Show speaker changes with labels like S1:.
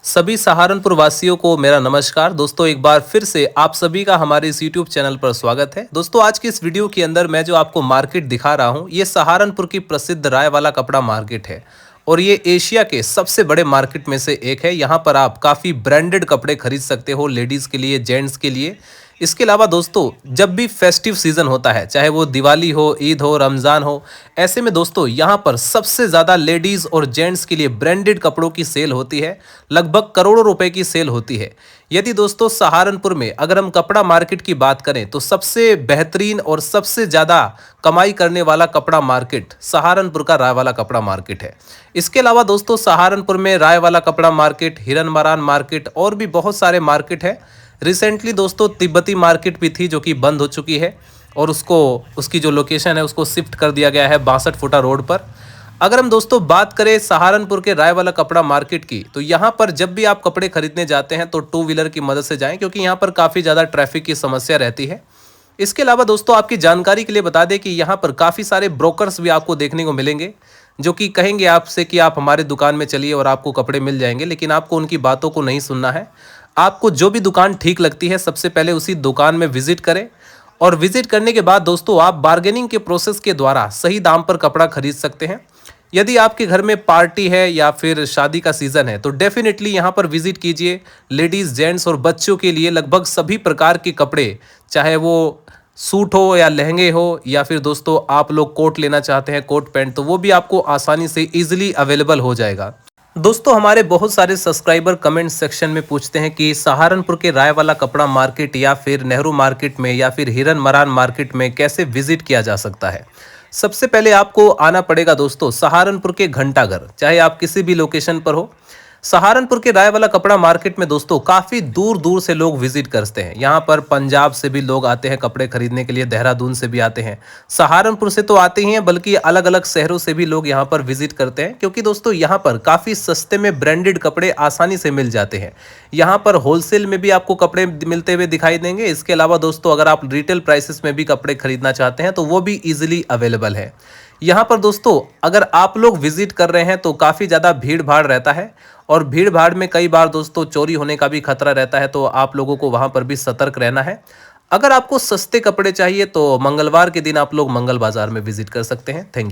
S1: सभी सहारनपुर वासियों को मेरा नमस्कार। दोस्तों एक बार फिर से आप सभी का हमारे इस यूट्यूब चैनल पर स्वागत है। दोस्तों आज की इस वीडियो के अंदर मैं जो आपको मार्केट दिखा रहा हूँ ये सहारनपुर की प्रसिद्ध राय वाला कपड़ा मार्केट है और ये एशिया के सबसे बड़े मार्केट में से एक है। यहाँ पर आप काफ़ी ब्रांडेड कपड़े खरीद सकते हो, लेडीज़ के लिए, जेंट्स के लिए। इसके अलावा दोस्तों जब भी फेस्टिव सीज़न होता है, चाहे वो दिवाली हो, ईद हो, रमज़ान हो, ऐसे में दोस्तों यहाँ पर सबसे ज़्यादा लेडीज़ और जेंट्स के लिए ब्रांडेड कपड़ों की सेल होती है। लगभग करोड़ों रुपए की सेल होती है। यदि दोस्तों सहारनपुर में अगर हम कपड़ा मार्केट की बात करें तो सबसे बेहतरीन और सबसे ज़्यादा कमाई करने वाला कपड़ा मार्केट सहारनपुर का राय वाला कपड़ा मार्केट है। इसके अलावा दोस्तों सहारनपुर में राय वाला कपड़ा मार्केट, हिरन मरान मार्केट और भी बहुत सारे मार्केट है। रिसेंटली दोस्तों तिब्बती मार्केट भी थी जो कि बंद हो चुकी है और उसकी जो लोकेशन है उसको शिफ्ट कर दिया गया है 62 फुटा रोड पर। अगर हम दोस्तों बात करें सहारनपुर के राय वाला कपड़ा मार्केट की, तो यहाँ पर जब भी आप कपड़े खरीदने जाते हैं तो टू व्हीलर की मदद से जाएं, क्योंकि यहाँ पर काफ़ी ज़्यादा ट्रैफिक की समस्या रहती है। इसके अलावा दोस्तों आपकी जानकारी के लिए बता दें कि यहाँ पर काफ़ी सारे ब्रोकर्स भी आपको देखने को मिलेंगे जो कि कहेंगे आपसे कि आप हमारे दुकान में चलिए और आपको कपड़े मिल जाएंगे, लेकिन आपको उनकी बातों को नहीं सुनना है। आपको जो भी दुकान ठीक लगती है सबसे पहले उसी दुकान में विजिट करें और विजिट करने के बाद दोस्तों आप बार्गेनिंग के प्रोसेस के द्वारा सही दाम पर कपड़ा खरीद सकते हैं। यदि आपके घर में पार्टी है या फिर शादी का सीज़न है तो डेफिनेटली यहाँ पर विजिट कीजिए। लेडीज़, जेंट्स और बच्चों के लिए लगभग सभी प्रकार के कपड़े, चाहे वो सूट हो या लहंगे हो या फिर दोस्तों आप लोग कोट लेना चाहते हैं, कोट पैंट, तो वो भी आपको आसानी से ईजिली अवेलेबल हो जाएगा। दोस्तों हमारे बहुत सारे सब्सक्राइबर कमेंट सेक्शन में पूछते हैं कि सहारनपुर के राय वाला कपड़ा मार्केट या फिर नेहरू मार्केट में या फिर हिरन मरान मार्केट में कैसे विजिट किया जा सकता है। सबसे पहले आपको आना पड़ेगा दोस्तों सहारनपुर के घंटाघर, चाहे आप किसी भी लोकेशन पर हो। सहारनपुर के राय वाला कपड़ा मार्केट में दोस्तों काफ़ी दूर दूर से लोग विजिट करते हैं। यहाँ पर पंजाब से भी लोग आते हैं कपड़े खरीदने के लिए, देहरादून से भी आते हैं, सहारनपुर से तो आते ही हैं बल्कि अलग अलग शहरों से भी लोग यहाँ पर विजिट करते हैं, क्योंकि दोस्तों यहाँ पर काफ़ी सस्ते में ब्रांडेड कपड़े आसानी से मिल जाते हैं। यहाँ पर होलसेल में भी आपको कपड़े मिलते हुए दिखाई देंगे। इसके अलावा दोस्तों अगर आप रिटेल प्राइसेस में भी कपड़े खरीदना चाहते हैं तो वो भी ईजिली अवेलेबल है। यहाँ पर दोस्तों अगर आप लोग विजिट कर रहे हैं तो काफ़ी ज़्यादा भीड़ भाड़ रहता है और भीड़ भाड़ में कई बार दोस्तों चोरी होने का भी खतरा रहता है, तो आप लोगों को वहाँ पर भी सतर्क रहना है। अगर आपको सस्ते कपड़े चाहिए तो मंगलवार के दिन आप लोग मंगल बाजार में विजिट कर सकते हैं। Thank you.